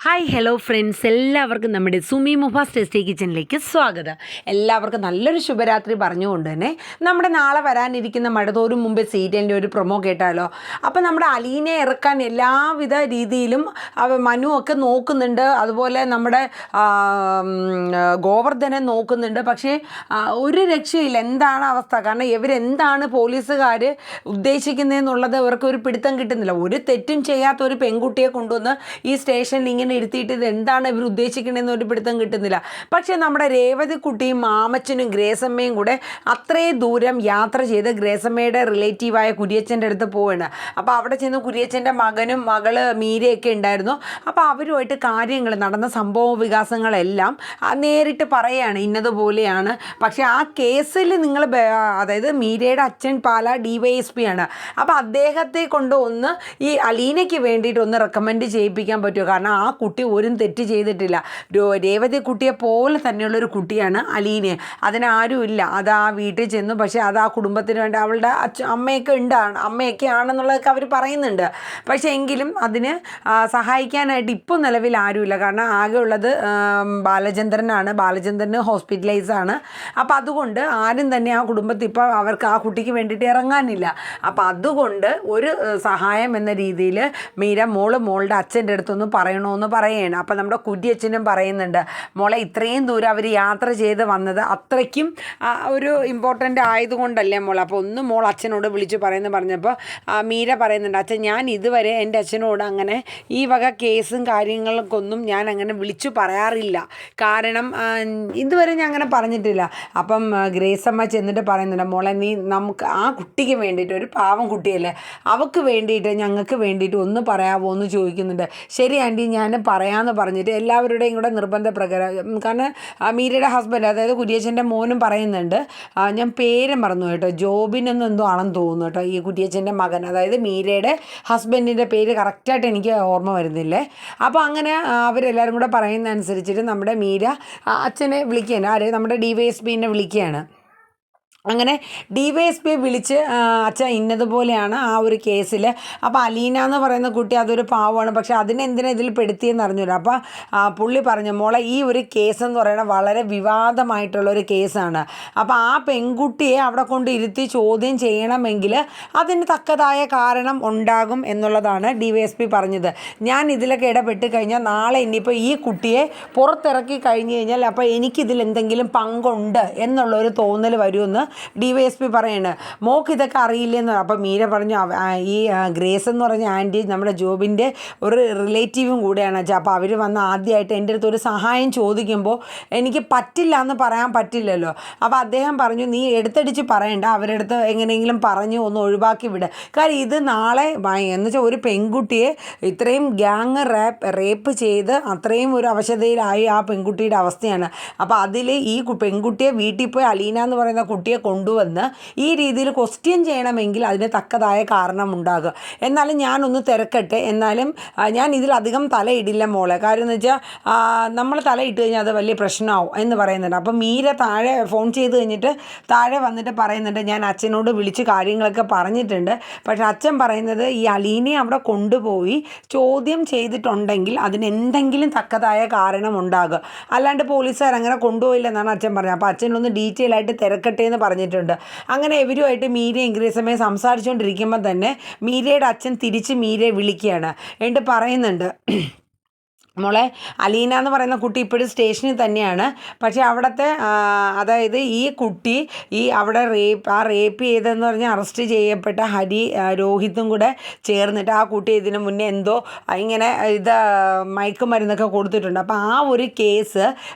Hi hello friends, എല്ലാവർക്കും നമ്മുടെ സുമി മുഫാസ് ടെസ്റ്റി കിച്ചണിലേക്ക് സ്വാഗതം. എല്ലാവർക്കും നല്ലൊരു ശുഭരാത്രി പറഞ്ഞുകൊണ്ട് തന്നെ നമ്മുടെ നാളെ വരാനിരിക്കുന്ന മഴതോറും മുമ്പേ സീരിയലിൻ്റെ ഒരു പ്രൊമോ കേട്ടാലോ. അപ്പോൾ നമ്മുടെ അലീനെ ഇറക്കാൻ എല്ലാവിധ രീതിയിലും മനു ഒക്കെ നോക്കുന്നുണ്ട്, അതുപോലെ നമ്മുടെ ഗോവർദ്ധനെ നോക്കുന്നുണ്ട്. പക്ഷേ ഒരു രക്ഷയില്ല. എന്താണ് അവസ്ഥ? കാരണം ഇവരെന്താണ് പോലീസുകാർ ഉദ്ദേശിക്കുന്നതെന്നുള്ളത് അവർക്ക് ഒരു പിടുത്തം കിട്ടുന്നില്ല. ഒരു തെറ്റും ചെയ്യാത്ത ഒരു പെൺകുട്ടിയെ കൊണ്ടുവന്ന് ഈ സ്റ്റേഷനിൽ ഇങ്ങനെ ഇരുത്തിയിട്ട് ഇത് എന്താണ് ഇവർ ഉദ്ദേശിക്കണമെന്ന് ഒരു പിടുത്തം കിട്ടുന്നില്ല. പക്ഷേ നമ്മുടെ രേവതി കുട്ടിയും മാമച്ചനും ഗ്രേസമ്മയും കൂടെ അത്രയും ദൂരം യാത്ര ചെയ്ത് ഗ്രേസമ്മയുടെ റിലേറ്റീവായ കുര്യച്ചൻ്റെ അടുത്ത് പോവുകയാണ്. അപ്പോൾ അവിടെ ചെന്ന് കുര്യച്ചൻ്റെ മകനും മകള് മീരയൊക്കെ ഉണ്ടായിരുന്നു. അപ്പോൾ അവരുമായിട്ട് കാര്യങ്ങൾ നടന്ന സംഭവ വികാസങ്ങളെല്ലാം നേരിട്ട് പറയുകയാണ്, ഇന്നതുപോലെയാണ്. പക്ഷേ ആ കേസിൽ നിങ്ങൾ അതായത് മീരയുടെ അച്ഛൻ പാല DYSP ആണ്. അപ്പോൾ അദ്ദേഹത്തെ കൊണ്ട് ഒന്ന് ഈ അലീനയ്ക്ക് വേണ്ടിയിട്ട് ഒന്ന് റെക്കമെൻഡ് ചെയ്യിപ്പിക്കാൻ പറ്റുമോ? കാരണം ആ കുട്ടി ഒരു തെറ്റ് ചെയ്തിട്ടില്ല. രേവതി കുട്ടിയെ പോലെ തന്നെയുള്ളൊരു കുട്ടിയാണ് അലീന. അതിനാരുമില്ല. അത് ആ വീട്ടിൽ ചെന്നു. പക്ഷേ അത് ആ കുടുംബത്തിന് വേണ്ടി അവളുടെ അമ്മയൊക്കെ ആണെന്നുള്ളതൊക്കെ അവർ പറയുന്നുണ്ട്. പക്ഷേ എങ്കിലും അതിന് സഹായിക്കാനായിട്ട് ഇപ്പോൾ നിലവിൽ ആരുമില്ല. കാരണം ആകെ ഉള്ളത് ബാലചന്ദ്രനാണ്. ബാലചന്ദ്രന് ഹോസ്പിറ്റലൈസാണ്. അപ്പോൾ അതുകൊണ്ട് ആരും തന്നെ ആ കുടുംബത്തിൽ ഇപ്പോൾ അവർക്ക് ആ കുട്ടിക്ക് വേണ്ടിയിട്ട് ഇറങ്ങാനില്ല. അപ്പോൾ അതുകൊണ്ട് ഒരു സഹായം എന്ന രീതിയിൽ മീര മോളുടെ അച്ഛൻ്റെ അടുത്തൊന്ന് പറയണമെന്ന് പറയുകയാണ്. അപ്പോൾ നമ്മുടെ കുര്യച്ചനും പറയുന്നുണ്ട്, മോളെ ഇത്രയും ദൂരം അവർ യാത്ര ചെയ്ത് വന്നത് അത്രയ്ക്കും ഒരു ഇമ്പോർട്ടൻ്റ് ആയതുകൊണ്ടല്ലേ മോൾ. അപ്പോൾ ഒന്ന് മോൾ അച്ഛനോട് വിളിച്ച് പറഞ്ഞപ്പോൾ മീര പറയുന്നുണ്ട്, അച്ഛൻ ഞാൻ ഇതുവരെ എൻ്റെ അച്ഛനോട് അങ്ങനെ ഈ വക കേസും കാര്യങ്ങൾക്കൊന്നും ഞാൻ അങ്ങനെ വിളിച്ചു പറയാറില്ല. കാരണം ഇതുവരെ ഞാൻ അങ്ങനെ പറഞ്ഞിട്ടില്ല. അപ്പം ഗ്രേസമ്മ ചെന്നിട്ട് പറയുന്നുണ്ട്, മോളെ നീ നമുക്ക് ആ കുട്ടിക്ക് വേണ്ടിയിട്ട്, ഒരു പാവം കുട്ടിയല്ലേ, അവൾക്ക് വേണ്ടിയിട്ട് ഞങ്ങൾക്ക് വേണ്ടിയിട്ട് ഒന്ന് പറയാമോ എന്ന് ചോദിക്കുന്നുണ്ട്. ശരി ആൻറ്റി, ഞാൻ പറയാമെന്ന് പറഞ്ഞിട്ട് എല്ലാവരുടെയും കൂടെ നിർബന്ധപ്രകാരം, കാരണം മീരയുടെ ഹസ്ബൻഡ് അതായത് കുര്യച്ചൻ്റെ മോനും പറയുന്നുണ്ട്, ഞാൻ പേര് മറന്നു കേട്ടോ, ജോബിനെന്ന് എന്തോ ആണെന്ന് തോന്നുന്നു കേട്ടോ ഈ കുര്യച്ചൻ്റെ മകൻ, അതായത് മീരയുടെ ഹസ്ബൻഡിൻ്റെ പേര് കറക്റ്റായിട്ട് എനിക്ക് ഓർമ്മ വരുന്നില്ലേ. അപ്പോൾ അങ്ങനെ അവരെല്ലാവരും കൂടെ പറയുന്ന അനുസരിച്ചിട്ട് നമ്മുടെ മീര അച്ഛനെ വിളിക്കുകയാണ്, നമ്മുടെ DYSPനെ വിളിക്കുകയാണ്. അങ്ങനെ DYSP വിളിച്ച് അച്ഛൻ ഇന്നതുപോലെയാണ് ആ ഒരു കേസിൽ. അപ്പോൾ അലീന എന്ന് പറയുന്ന കുട്ടി അതൊരു പാവമാണ്, പക്ഷേ അതിനെന്തിനാ ഇതിൽ പെടുത്തിയെന്ന് അറിഞ്ഞില്ല. അപ്പോൾ പുള്ളി പറഞ്ഞു, മോളെ ഈ ഒരു കേസെന്ന് പറയുന്നത് വളരെ വിവാദമായിട്ടുള്ളൊരു കേസാണ്. അപ്പോൾ ആ പെൺകുട്ടിയെ അവിടെ കൊണ്ട് ഇരുത്തി ചോദ്യം ചെയ്യണമെങ്കിൽ അതിന് തക്കതായ കാരണം ഉണ്ടാകും എന്നുള്ളതാണ് DYSP പറഞ്ഞത്. ഞാൻ ഇതിലൊക്കെ ഇടപെട്ട് കഴിഞ്ഞാൽ നാളെ ഇനിയിപ്പോൾ ഈ കുട്ടിയെ പുറത്തിറക്കി കഴിഞ്ഞ് കഴിഞ്ഞാൽ അപ്പോൾ എനിക്കിതിൽ എന്തെങ്കിലും പങ്കുണ്ട് എന്നുള്ളൊരു തോന്നൽ വരുമെന്ന് DYSP പറയുന്നത്. മോക്ക് ഇതൊക്കെ അറിയില്ലെന്ന്. അപ്പോൾ മീര പറഞ്ഞു, ഈ ഗ്രേസ് എന്ന് പറഞ്ഞ ആൻറ്റി നമ്മുടെ ജോബിൻ്റെ ഒരു റിലേറ്റീവും കൂടെയാണ്. അപ്പോൾ അവർ വന്ന് ആദ്യമായിട്ട് എൻ്റെ അടുത്ത് ഒരു സഹായം ചോദിക്കുമ്പോൾ എനിക്ക് പറ്റില്ല എന്ന് പറയാൻ പറ്റില്ലല്ലോ. അപ്പോൾ അദ്ദേഹം പറഞ്ഞു, നീ എടുത്തടിച്ച് പറയണ്ട, അവരുടെ അടുത്ത് എങ്ങനെയെങ്കിലും പറഞ്ഞ് ഒന്ന് ഒഴിവാക്കി വിടുക. കാരണം ഇത് നാളെ എന്ന് വെച്ചാൽ ഒരു പെൺകുട്ടിയെ ഇത്രയും ഗ്യാങ് റേപ്പ് ചെയ്ത് അത്രയും ഒരു അവശതയിലായി ആ പെൺകുട്ടിയുടെ അവസ്ഥയാണ്. അപ്പോൾ അതിൽ ഈ പെൺകുട്ടിയെ വീട്ടിൽ പോയി അലീന എന്ന് പറയുന്ന കുട്ടിയെ കൊണ്ടുവന്ന് ഈ രീതിയിൽ ക്വസ്റ്റ്യൻ ചെയ്യണമെങ്കിൽ അതിന് തക്കതായ കാരണമുണ്ടാകും. എന്നാലും ഞാനൊന്ന് തിരക്കട്ടെ, എന്നാലും ഞാൻ ഇതിലധികം തലയിടില്ല മോളെ. കാര്യം എന്ന് വെച്ചാൽ നമ്മൾ തലയിട്ട് കഴിഞ്ഞാൽ അത് വലിയ പ്രശ്നമാവും എന്ന് പറയുന്നുണ്ട്. അപ്പം മീര താഴെ ഫോൺ ചെയ്ത് കഴിഞ്ഞിട്ട് താഴെ വന്നിട്ട് പറയുന്നുണ്ട്, ഞാൻ അച്ഛനോട് വിളിച്ച് കാര്യങ്ങളൊക്കെ പറഞ്ഞിട്ടുണ്ട്. പക്ഷേ അച്ഛൻ പറയുന്നത് ഈ അലീനെ അവിടെ കൊണ്ടുപോയി ചോദ്യം ചെയ്തിട്ടുണ്ടെങ്കിൽ അതിന് എന്തെങ്കിലും തക്കതായ കാരണമുണ്ടാകും, അല്ലാണ്ട് പോലീസുകാർ അങ്ങനെ കൊണ്ടുപോയില്ലെന്നാണ് അച്ഛൻ പറഞ്ഞത്. അപ്പോൾ അച്ഛനൊന്ന് ഡീറ്റെയിൽ ആയിട്ട് തിരക്കട്ടെ എന്ന് പറഞ്ഞിട്ടുണ്ട്. അങ്ങനെ ഇവരുമായിട്ട് മീരയും ഗ്രേസമ്മയും സംസാരിച്ചുകൊണ്ടിരിക്കുമ്പോൾ തന്നെ മീരയുടെ അച്ഛൻ തിരിച്ച് മീരയെ വിളിക്കുകയാണ്. എന്നിട്ട് പറയുന്നുണ്ട്, മോളെ അലീന എന്ന് പറയുന്ന കുട്ടി ഇപ്പോഴും സ്റ്റേഷനിൽ തന്നെയാണ്. പക്ഷേ അവിടുത്തെ അതായത് ഈ കുട്ടി അവിടെ റേപ്പ് ചെയ്തതെന്ന് പറഞ്ഞാൽ അറസ്റ്റ് ചെയ്യപ്പെട്ട രോഹിത്തും കൂടെ ചേർന്നിട്ട് ആ കുട്ടി ഇതിനു മുന്നേ എന്തോ ഇങ്ങനെ മയക്കുമരുന്നൊക്കെ കൊടുത്തിട്ടുണ്ട്. അപ്പോൾ ആ ഒരു കേസ്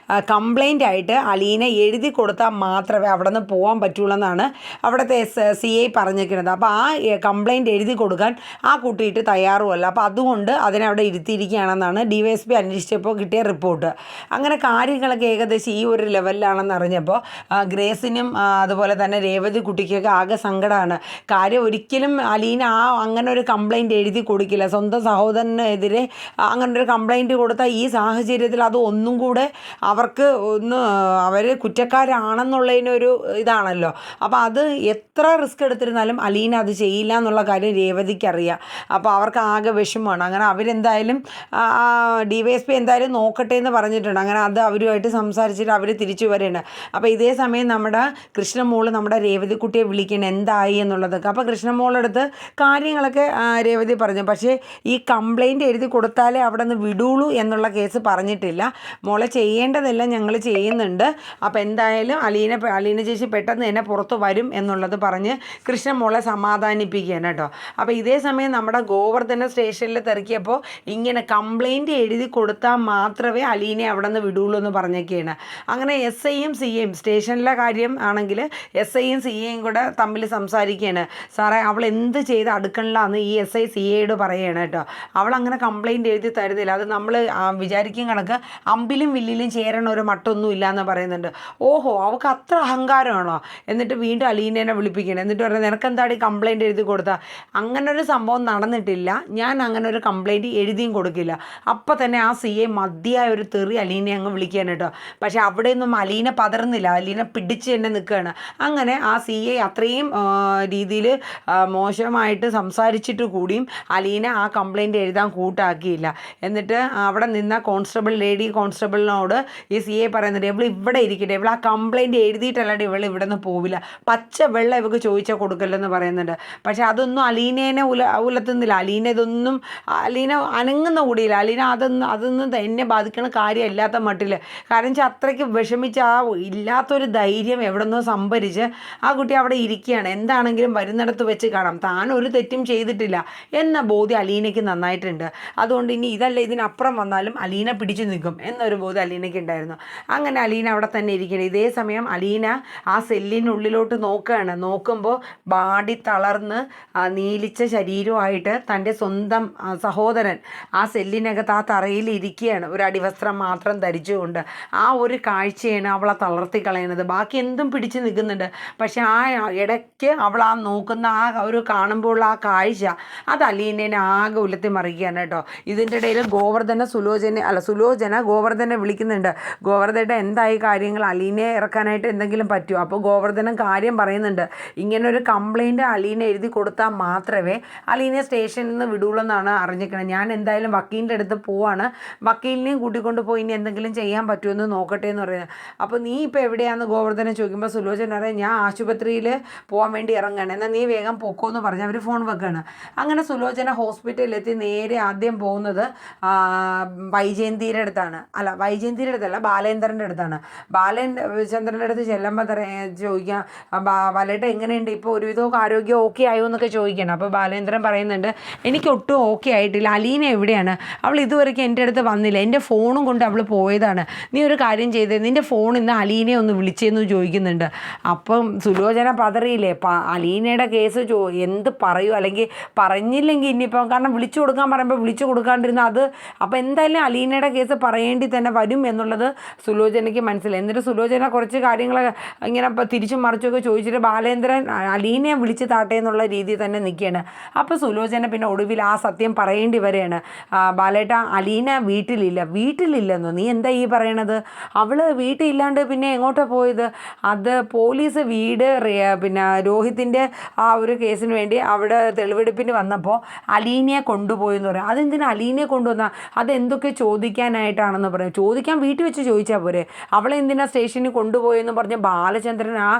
കംപ്ലൈൻ്റ് ആയിട്ട് അലീന എഴുതി കൊടുത്താൽ മാത്രമേ അവിടെ നിന്ന് പോകാൻ പറ്റുള്ളൂ എന്നാണ് അവിടുത്തെ CI പറഞ്ഞിരിക്കുന്നത്. അപ്പോൾ ആ കംപ്ലൈൻറ്റ് എഴുതി കൊടുക്കാൻ ആ കുട്ടിയിട്ട് തയ്യാറുമല്ല. അപ്പോൾ അതുകൊണ്ട് അതിനവിടെ ഇരുത്തിയിരിക്കുകയാണെന്നാണ് DYSP അന്വേഷിച്ചപ്പോൾ കിട്ടിയ റിപ്പോർട്ട്. അങ്ങനെ കാര്യങ്ങളൊക്കെ ഏകദേശം ഈ ഒരു ലെവലിലാണെന്ന് അറിഞ്ഞപ്പോൾ ഗ്രേസിനും അതുപോലെ തന്നെ രേവതി കുട്ടിക്കൊക്കെ ആകെ സങ്കടമാണ്. കാര്യം ഒരിക്കലും അലീന അങ്ങനെ ഒരു കംപ്ലൈൻറ്റ് എഴുതി കൊടുക്കില്ല. സ്വന്തം സഹോദരനെതിരെ അങ്ങനെ ഒരു കംപ്ലൈൻറ്റ് കൊടുത്താൽ ഈ സാഹചര്യത്തിൽ അത് ഒന്നും കൂടെ അവർക്ക് അവർ കുറ്റക്കാരാണെന്നുള്ളതിനൊരു ഇതാണല്ലോ. അപ്പോൾ അത് എത്ര റിസ്ക് എടുത്തിരുന്നാലും അലീന അത് ചെയ്യില്ല എന്നുള്ള കാര്യം രേവതിക്കറിയാം. അപ്പോൾ അവർക്ക് ആകെ വിഷമമാണ്. അങ്ങനെ അവരെന്തായാലും DYSP എന്തായാലും നോക്കട്ടെ എന്ന് പറഞ്ഞിട്ടുണ്ട്. അങ്ങനെ അത് അവരുമായിട്ട് സംസാരിച്ചിട്ട് അവർ തിരിച്ചു വരെയാണ്. അപ്പോൾ ഇതേ സമയം നമ്മുടെ കൃഷ്ണമോള് നമ്മുടെ രേവതിക്കുട്ടിയെ വിളിക്കണം എന്തായി എന്നുള്ളതൊക്കെ. അപ്പോൾ കൃഷ്ണമോളടുത്ത് കാര്യങ്ങളൊക്കെ രേവതി പറഞ്ഞു. പക്ഷേ ഈ കംപ്ലൈൻറ്റ് എഴുതി കൊടുത്താലേ അവിടെ നിന്ന് വിടുള്ളൂ എന്നുള്ള കേസ് പറഞ്ഞിട്ടില്ല. മോളെ ചെയ്യേണ്ടതെല്ലാം ഞങ്ങൾ ചെയ്യുന്നുണ്ട്. അപ്പോൾ എന്തായാലും അലീന ചേച്ചി പെട്ടെന്ന് തന്നെ പുറത്ത് വരും എന്നുള്ളത് പറഞ്ഞ് കൃഷ്ണമോളെ സമാധാനിപ്പിക്കുകയാണ് കേട്ടോ. അപ്പോൾ ഇതേ സമയം നമ്മുടെ ഗോവർദ്ധന സ്റ്റേഷനിൽ തിരക്കിയപ്പോൾ ഇങ്ങനെ കംപ്ലൈൻറ്റ് എഴുതി കൊടുത്താൽ മാത്രമേ അലീനെ അവിടെ നിന്ന് വിടുള്ളൂ എന്ന് പറഞ്ഞൊക്കെയാണ്. അങ്ങനെ SIയും CAയും സ്റ്റേഷനിലെ കാര്യം ആണെങ്കിൽ SIയും CAയും കൂടെ തമ്മിൽ സംസാരിക്കുകയാണ്. സാറേ അവൾ എന്ത് ചെയ്ത് അടുക്കണില്ലാന്ന് ഈ SI CAയോട് പറയുകയാണ് കേട്ടോ. അവളങ്ങനെ കംപ്ലൈൻറ്റ് എഴുതി തരുന്നില്ല. അത് നമ്മൾ വിചാരിക്കും കണക്ക് അമ്പിലും വില്ലിലും ചേരണ ഒരു മട്ടൊന്നും ഇല്ലയെന്ന് പറയുന്നുണ്ട്. ഓഹോ അവൾക്ക് അത്ര അഹങ്കാരമാണോ? എന്നിട്ട് വീണ്ടും അലീനേനെ വിളിപ്പിക്കണം. എന്നിട്ട് പറയുന്നത് നിനക്കെന്താടി കംപ്ലൈൻറ്റ് എഴുതി കൊടുത്താൽ? അങ്ങനൊരു സംഭവം നടന്നിട്ടില്ല. ഞാൻ അങ്ങനെ ഒരു കംപ്ലൈൻറ്റ് എഴുതിയും കൊടുക്കില്ല. അപ്പം തന്നെ ആ CA മതിയായ ഒരു തെറി അലീനെ അങ്ങ് വിളിക്കുകയാണ് കേട്ടോ. പക്ഷേ അവിടെയൊന്നും അലീന പതറുന്നില്ല. അലീന പിടിച്ച് തന്നെ നിൽക്കുകയാണ്. അങ്ങനെ ആ CA അത്രയും രീതിയിൽ മോശമായിട്ട് സംസാരിച്ചിട്ട് കൂടിയും അലീന ആ കംപ്ലൈൻറ്റ് എഴുതാൻ കൂട്ടാക്കിയില്ല. എന്നിട്ട് അവിടെ നിന്ന ലേഡി കോൺസ്റ്റബിളിനോട് ഈ CA പറയുന്നുണ്ട് ഇവൾ ഇവിടെ ഇരിക്കട്ടെ, ഇവൾ ആ കംപ്ലൈൻറ്റ് എഴുതിയിട്ടല്ലാണ്ട് ഇവൾ ഇവിടെ നിന്ന് പോവില്ല, പച്ച വെള്ളം ഇവൾക്ക് ചോദിച്ചാൽ കൊടുക്കല്ലെന്ന് പറയുന്നുണ്ട്. പക്ഷേ അതൊന്നും അലീനേനെ ഉലത്തുന്നില്ല. അലീന അനങ്ങുന്ന കൂടിയില്ല. അലീന അതൊന്നും എന്നെ ബാധിക്കണ കാര്യമില്ലാത്ത മട്ടിൽ. കാരണം വെച്ചാൽ അത്രയ്ക്ക് വിഷമിച്ച് ആ ഇല്ലാത്തൊരു ധൈര്യം എവിടെ നിന്നോ സംഭരിച്ച് ആ കുട്ടി അവിടെ ഇരിക്കുകയാണ്. എന്താണെങ്കിലും വരുന്നിടത്ത് വെച്ച് കാണാം, താൻ ഒരു തെറ്റും ചെയ്തിട്ടില്ല എന്ന ബോധ്യം അലീനയ്ക്ക് നന്നായിട്ടുണ്ട്. അതുകൊണ്ട് ഇനി ഇതല്ല ഇതിനപ്പുറം വന്നാലും അലീന പിടിച്ചു നിൽക്കും എന്നൊരു ബോധ്യം അലീനയ്ക്ക് ഉണ്ടായിരുന്നു. അങ്ങനെ അലീന അവിടെ തന്നെ ഇരിക്കണം. ഇതേ സമയം അലീന ആ സെല്ലിനുള്ളിലോട്ട് നോക്കുകയാണ്. നോക്കുമ്പോൾ ബാഡി തളർന്ന് നീലിച്ച ശരീരമായിട്ട് തൻ്റെ സ്വന്തം സഹോദരൻ ആ സെല്ലിനകത്ത് ആ തറയിൽ ഇരിക്കുകയാണ്, ഒരു അടിവസ്ത്രം മാത്രം ധരിച്ചുകൊണ്ട്. ആ ഒരു കാഴ്ചയാണ് അവളെ തളർത്തി കളയുന്നത്. ബാക്കി എന്തും പിടിച്ച് നിൽക്കുന്നുണ്ട്. പക്ഷെ ആ ഇടയ്ക്ക് അവൾ ആ നോക്കുന്ന ആ ഒരു കാണുമ്പോൾ ആ കാഴ്ച അത് അലീനേനെ ആകെ ഉലത്തി മറിക്കുകയാണ് കേട്ടോ. ഇതിൻ്റെ ഇടയിൽ സുലോചന ഗോവർദ്ധനെ വിളിക്കുന്നുണ്ട്. ഗോവർദ്ധയുടെ എന്തായി കാര്യങ്ങൾ, അലീനയെ ഇറക്കാനായിട്ട് എന്തെങ്കിലും പറ്റുമോ? അപ്പോൾ ഗോവർദ്ധനം കാര്യം പറയുന്നുണ്ട്. ഇങ്ങനൊരു കംപ്ലൈൻറ്റ് അലീന എഴുതി കൊടുത്താൽ മാത്രമേ അലീനെ സ്റ്റേഷനിൽ നിന്ന് വിടുള്ളൂ എന്നാണ് അറിഞ്ഞിരിക്കണം. ഞാൻ എന്തായാലും വക്കീലിൻ്റെ അടുത്ത് പോവാണ്, വക്കീലിനെയും കൂട്ടിക്കൊണ്ട് പോയി ഇനി എന്തെങ്കിലും ചെയ്യാൻ പറ്റുമെന്ന് നോക്കട്ടെ എന്ന് പറയുന്നത്. അപ്പോൾ നീ ഇപ്പോൾ എവിടെയാണെന്ന് ഗോവർദ്ധനെ ചോദിക്കുമ്പോൾ സുലോചന പറയും ഞാൻ ആശുപത്രിയിൽ പോകാൻ വേണ്ടി ഇറങ്ങുകയാണ്, എന്നാൽ നീ വേഗം പൊക്കോന്ന് പറഞ്ഞ് അവർ ഫോൺ വെക്കുകയാണ്. അങ്ങനെ സുലോചന ഹോസ്പിറ്റലിലെത്തി നേരെ ആദ്യം പോകുന്നത് വൈജയന്തിയുടെ അടുത്താണ്. വൈജയന്തിയുടെ അടുത്തല്ല, ബാലേന്ദ്രൻ്റെ അടുത്താണ്. ബാലചന്ദ്രൻ്റെ അടുത്ത് ചെല്ലുമ്പോൾ ചോദിക്കാം ബാലേട്ട എങ്ങനെയുണ്ട്, ഇപ്പോൾ ഒരുവിധമൊക്കെ ആരോഗ്യം ഓക്കെ ആയോ എന്നൊക്കെ ചോദിക്കണം. അപ്പോൾ ബാലേന്ദ്രൻ പറയുന്നുണ്ട് എനിക്കൊട്ടും ഓക്കെ ആയിട്ടില്ല. അലീന എവിടെയാണ്? അവൾ ഇതുവരെയ്ക്കും എൻ്റെ അടുത്ത് വന്നില്ല, എൻ്റെ ഫോണും കൊണ്ട് അവൾ പോയതാണ്. നീ ഒരു കാര്യം ചെയ്തേ, നിൻ്റെ ഫോൺ ഇന്ന് അലീനയെ ഒന്ന് വിളിച്ചെന്ന് ചോദിക്കുന്നുണ്ട്. അപ്പം സുലോചന പതറിയില്ലേ, അലീനയുടെ കേസ് എന്ത് പറയൂ, അല്ലെങ്കിൽ പറഞ്ഞില്ലെങ്കിൽ ഇനിയിപ്പം കാരണം വിളിച്ചു കൊടുക്കാൻ പറയുമ്പോൾ വിളിച്ചു കൊടുക്കാണ്ടിരുന്ന അത് അപ്പോൾ എന്തായാലും അലീനയുടെ കേസ് പറയേണ്ടി തന്നെ വരും എന്നുള്ളത് സുലോചനയ്ക്ക് മനസ്സിലായി. എന്നിട്ട് സുലോചന കുറച്ച് കാര്യങ്ങൾ ഇങ്ങനെ തിരിച്ചും മറിച്ചൊക്കെ ചോദിച്ചിട്ട് ബാലേന്ദ്രൻ അലീനയെ വിളിച്ച് താട്ടെ എന്നുള്ള രീതിയിൽ തന്നെ നിൽക്കുകയാണ്. അപ്പോൾ സുലോചന പിന്നെ ഒടുവിൽ ആ സത്യം പറയേണ്ടി വരെയാണ്. ബാലേട്ട അലീന വീട്ടിലില്ലെന്നോ? നീ എന്താ ഈ പറയണത്? അവൾ വീട്ടിലില്ലാണ്ട് പിന്നെ എങ്ങോട്ടാണ് പോയത്? അത് പോലീസ് വീട് പിന്നെ രോഹിത്തിൻ്റെ ആ ഒരു കേസിന് വേണ്ടി അവിടെ തെളിവെടുപ്പിന് വന്നപ്പോൾ അലീനയെ കൊണ്ടുപോയെന്ന് പറയും. അതെന്തിനാ അലീനയെ കൊണ്ടുവന്നാൽ? അതെന്തൊക്കെ ചോദിക്കാനായിട്ടാണെന്ന് പറയും. ചോദിക്കാൻ വീട്ടിൽ വെച്ച് ചോദിച്ചാൽ പോരെ, അവളെ എന്തിനാ സ്റ്റേഷനിൽ കൊണ്ടുപോയെന്ന് പറഞ്ഞ് ബാലചന്ദ്രൻ ആ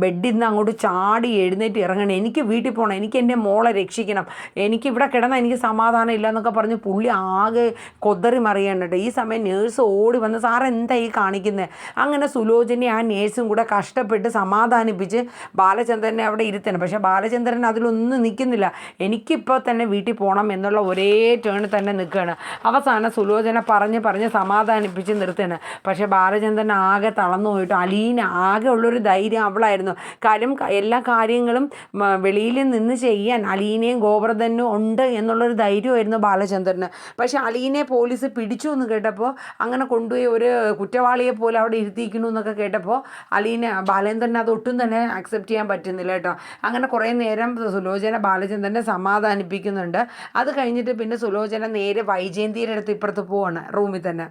ബെഡിൽ നിന്ന് അങ്ങോട്ട് ചാടി എഴുന്നേറ്റ് ഇറങ്ങണം. എനിക്ക് വീട്ടിൽ പോകണം, എനിക്ക് എൻ്റെ മോളെ രക്ഷിക്കണം, എനിക്കിവിടെ കിടന്നാൽ എനിക്ക് സമാധാനം ഇല്ല എന്നൊക്കെ പറഞ്ഞ് പുള്ളി ആകെ കൊതറി മറിയാണ്ട്. ഈ സമയം നേഴ്സ് ഓടി വന്ന് സാർ എന്താ ഈ കാണിക്കുന്നത്? അങ്ങനെ സുലോചനെ ആ നേഴ്സും കൂടെ കഷ്ടപ്പെട്ട് സമാധാനിപ്പിച്ച് ബാലചന്ദ്രനെ അവിടെ ഇരുത്തണം. പക്ഷേ ബാലചന്ദ്രൻ അതിലൊന്നും നിൽക്കുന്നില്ല. എനിക്കിപ്പോൾ തന്നെ വീട്ടിൽ പോകണം എന്നുള്ള ഒരേ ടേണിൽ തന്നെ നിൽക്കുകയാണ്. അവസാനം സുലോചന പറഞ്ഞ് സമാധാനിപ്പിച്ച് നിർത്തുകയാണ്. പക്ഷേ ബാലചന്ദ്രൻ ആകെ തളർന്നു പോയിട്ട് അലീന ആകെ ഉള്ളൊരു ധൈര്യം അവളായിരുന്നു. കാര്യം എല്ലാ കാര്യങ്ങളും വെളിയിൽ നിന്ന് ചെയ്യാൻ അലീനയും ഗോവർദ്ധനും ഉണ്ട് എന്നുള്ളൊരു ധൈര്യമായിരുന്നു ബാലചന്ദ്രന്. പക്ഷേ അലീനയെ പോലീസ് പിടിച്ചു എന്ന് കേട്ടപ്പോൾ, അങ്ങനെ കൊണ്ടുപോയി ഒരു കുറ്റവാളിയെ പോലെ അവിടെ ഇരുത്തിയിരിക്കുന്നു എന്നൊക്കെ കേട്ടപ്പോൾ ബാലേന്ദ്രന് അത് ഒട്ടും തന്നെ അക്സെപ്റ്റ് ചെയ്യാൻ പറ്റുന്നില്ല കേട്ടോ. അങ്ങനെ കുറേ നേരം സുലോചന ബാലചന്ദ്രനെ സമാധാനിപ്പിക്കുന്നുണ്ട്. അത് കഴിഞ്ഞിട്ട് പിന്നെ സുലോചന നേരെ വൈജയന്തിയുടെ അടുത്ത് ഇപ്പുറത്ത് പോവാണ് റൂമിൽ തന്നെ.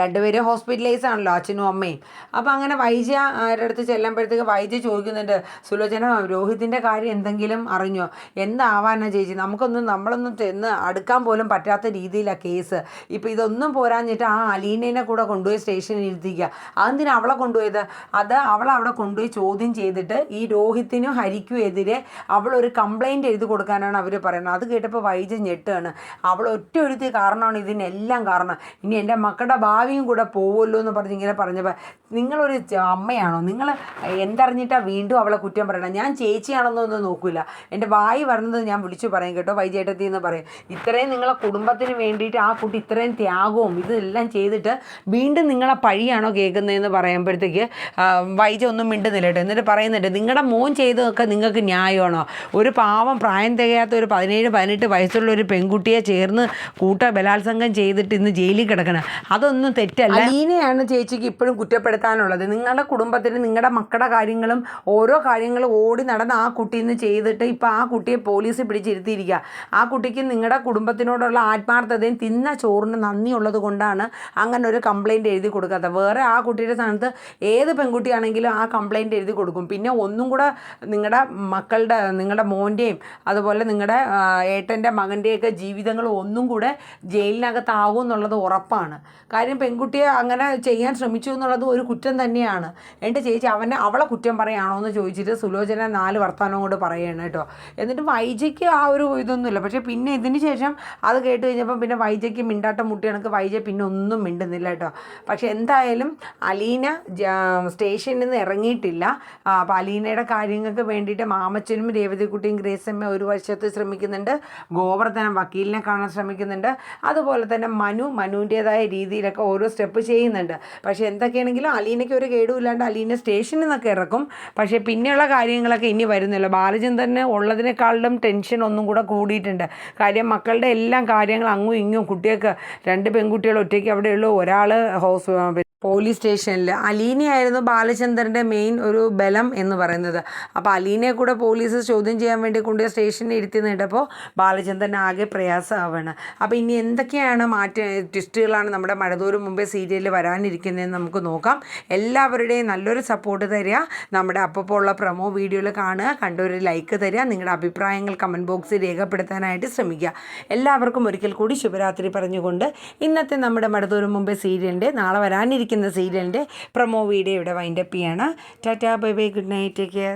രണ്ടുപേരും ഹോസ്പിറ്റലൈസ് ആണല്ലോ, അച്ഛനും അമ്മയും. അപ്പോൾ അങ്ങനെ വൈജ ആരുടെ അടുത്ത് ചെല്ലുമ്പോഴത്തേക്ക് വൈജ ചോദിക്കുന്നുണ്ട്, സുലോചന രോഹിത്തിൻ്റെ കാര്യം എന്തെങ്കിലും അറിഞ്ഞോ? എന്താവാനാ ചേച്ചി, നമ്മളൊന്നും ചെന്ന് അടുക്കാൻ പോലും പറ്റാത്ത രീതിയിലാണ് കേസ്. ഇപ്പോൾ ഇതൊന്നും പോരാഞ്ഞിട്ട് ആ അലീനേനെ കൂടെ കൊണ്ടുപോയി സ്റ്റേഷനിൽ ഇരുത്തിക്കുക. അതെന്തിനാ അവളെ കൊണ്ടുപോയത്? അത് അവളവിടെ കൊണ്ടുപോയി ചോദ്യം ചെയ്തിട്ട് ഈ രോഹിത്തിനും ഹരിക്കും എതിരെ അവളൊരു കംപ്ലൈൻറ്റ് എഴുതി കൊടുക്കാനാണ് അവർ പറയുന്നത്. അത് കേട്ടപ്പോൾ വൈജ ഞെട്ടുകയാണ്. അവൾ ഒറ്റ ഒരുത്തി കാരണമാണ് ഇതിനെല്ലാം കാരണം. ഇനി എൻ്റെ മക്കളുടെ ഭാവിയും കൂടെ പോവുമല്ലോ എന്ന് പറഞ്ഞ് ഇങ്ങനെ പറഞ്ഞപ്പോൾ, നിങ്ങളൊരു അമ്മയാണോ? നിങ്ങൾ എന്തറിഞ്ഞിട്ടാണ് വീണ്ടും അവളെ കുറ്റം പറയണം? ഞാൻ ചേച്ചിയാണെന്നൊന്നും നോക്കില്ല, എൻ്റെ വായി വരുന്നത് ഞാൻ വിളിച്ചു പറയും കേട്ടോ, വൈജേട്ടത്തി എന്ന് പറയും. ഇത്രയും നിങ്ങളെ കുടുംബത്തിന് വേണ്ടിയിട്ട് ആ കുട്ടി ഇത്രയും ത്യാഗവും ഇതെല്ലാം ചെയ്തിട്ട് വീണ്ടും നിങ്ങളെ പഴിയാണോ കേൾക്കുന്നതെന്ന് പറയുമ്പോഴത്തേക്ക് വൈജ ഒന്നും മിണ്ടുന്നില്ല കേട്ടോ. എന്നിട്ട് പറയുന്നുണ്ട്, നിങ്ങളുടെ മോൻ ചെയ്തതൊക്കെ നിങ്ങൾക്ക് ന്യായമാണോ? ഒരു പാവം പ്രായം തികയാത്ത ഒരു 17-18 വയസ്സുള്ള ഒരു പെൺകുട്ടിയെ ചേർന്ന് ബലാത്സംഗം ചെയ്തിട്ട് ഇന്ന് ജയിലിൽ കിടക്കണം, അതൊന്നും തെറ്റല്ല. അലീനയാണ് ചേച്ചിക്ക് ഇപ്പോഴും കുറ്റപ്പെടുത്താനുള്ളത്. നിങ്ങളുടെ കുടുംബത്തിന് നിങ്ങളുടെ മക്കളുടെ കാര്യങ്ങളും ഓരോ കാര്യങ്ങളും ഓടി നടന്ന് ആ കുട്ടി ഇന്ന് ചെയ്തിട്ട് ഇപ്പോൾ ആ കുട്ടിയെ പോലീസ് പിടിച്ചിരുത്തിയിരിക്കുക. ആ കുട്ടിക്ക് നിങ്ങളുടെ കുടുംബത്തിനോടുള്ള ആത്മാർത്ഥതയും തിന്ന ചോറിന് നന്ദിയുള്ളത് കൊണ്ടാണ് അങ്ങനെ ഒരു കംപ്ലയിൻറ്റ് എഴുതി കൊടുക്കാത്തത്. വേറെ ആ കുട്ടിയുടെ സ്ഥാനത്ത് ഏത് പെൺകുട്ടിയാണെങ്കിലും ആ കംപ്ലയിൻറ്റ് എഴുതി കൊടുക്കും. പിന്നെ ഒന്നും കൂടെ നിങ്ങളുടെ മോൻ്റെയും അതുപോലെ നിങ്ങളുടെ ഏട്ടൻ്റെ മകൻ്റെയൊക്കെ ജീവിതങ്ങൾ ഒന്നും കൂടെ ജയിലിനകത്താകും എന്നുള്ളത് ഉറപ്പാണ്. കാര്യം പെൺകുട്ടിയെ അങ്ങനെ ചെയ്യാൻ ശ്രമിച്ചു എന്നുള്ളത് ഒരു കുറ്റം തന്നെയാണ്. എൻ്റെ ചേച്ചി അവളെ കുറ്റം പറയുകയാണോ എന്ന് ചോദിച്ചിട്ട് സുലോചന 4 വർത്തമാനം കൊണ്ട് പറയുകയാണ് കേട്ടോ. എന്നിട്ട് വൈജയ്ക്ക് ആ ഒരു ഇതൊന്നുമില്ല. പക്ഷേ പിന്നെ ഇതിന് ശേഷം അത് കേട്ട് കഴിഞ്ഞപ്പോൾ പിന്നെ വൈജയ്ക്ക് മിണ്ടാട്ടം മുട്ടി കണക്ക് വൈജ പിന്നെ ഒന്നും മിണ്ടുന്നില്ല കേട്ടോ. പക്ഷെ എന്തായാലും അലീന സ്റ്റേഷനിൽ നിന്ന് ഇറങ്ങിയിട്ടില്ല. അപ്പോൾ അലീനയുടെ കാര്യങ്ങൾക്ക് വേണ്ടിയിട്ട് മാമച്ചനും രേവതിക്കുട്ടിയും ഗ്രേസമ്മ ഒരു വശത്ത് ശ്രമിക്കുന്നുണ്ട്, ഗോവർദ്ധനം വക്കീലിനെ കാണാൻ ശ്രമിക്കുന്നുണ്ട്, അതുപോലെ തന്നെ മനുവിൻ്റേതായ രീതിയിലൊക്കെ ഓരോ സ്റ്റെപ്പ് ചെയ്യുന്നുണ്ട്. പക്ഷേ എന്തൊക്കെയാണെങ്കിലും അലീനയ്ക്ക് ഒരു കേടുമില്ലാണ്ട് അലീന സ്റ്റേഷനിൽ നിന്നൊക്കെ ഇറക്കും. പക്ഷേ പിന്നെയുള്ള കാര്യങ്ങളൊക്കെ ഇനി വരുന്നില്ല. ബാലചന്ദ്രന് ഉള്ളതിനേക്കാളും ടെൻഷൻ ഒന്നും കൂടെ കൂടിയിട്ടുണ്ട്. കാര്യം മക്കളുടെ എല്ലാം കാര്യങ്ങൾ അങ്ങും ഇങ്ങും, കുട്ടികൾക്ക് 2 പെൺകുട്ടികൾ ഒറ്റയ്ക്ക് അവിടെയുള്ളൂ, ഒരാൾ പോലീസ് സ്റ്റേഷനിൽ. അലീനയായിരുന്നു ബാലചന്ദ്രൻ്റെ മെയിൻ ഒരു ബലം എന്ന് പറയുന്നത്. അപ്പോൾ അലീനയെ കൂടെ പോലീസ് ചോദ്യം ചെയ്യാൻ വേണ്ടി കൊണ്ട് സ്റ്റേഷനിൽ ഇരുത്തി നീട്ടപ്പോൾ ബാലചന്ദ്രൻ ആകെ പ്രയാസമാവാണ്. അപ്പോൾ ഇനി എന്തൊക്കെയാണ് ട്വിസ്റ്റുകളാണ് നമ്മുടെ മഴതോറും മുമ്പേ സീരിയലിൽ വരാനിരിക്കുന്നതെന്ന് നമുക്ക് നോക്കാം. എല്ലാവരുടെയും നല്ലൊരു സപ്പോർട്ട് തരിക. നമ്മുടെ അപ്പോൾ ഉള്ള പ്രൊമോ വീഡിയോയിൽ കാണുക, കണ്ടൊരു ലൈക്ക് തരിക, നിങ്ങളുടെ അഭിപ്രായങ്ങൾ കമൻറ്റ് ബോക്സിൽ രേഖപ്പെടുത്താനായിട്ട് ശ്രമിക്കുക. എല്ലാവർക്കും ഒരിക്കൽ കൂടി ശുഭരാത്രി പറഞ്ഞുകൊണ്ട് ഇന്നത്തെ നമ്മുടെ മഴതോറും മുമ്പേ സീരിയലിൻ്റെ നാളെ വരാനിരിക്കുന്ന സീരിയലിൻ്റെ പ്രൊമോ വീഡിയോ ഇവിടെ വൈൻഡപ്പ് ചെയ്യാണ്. Tata, bye bye, good night, take care.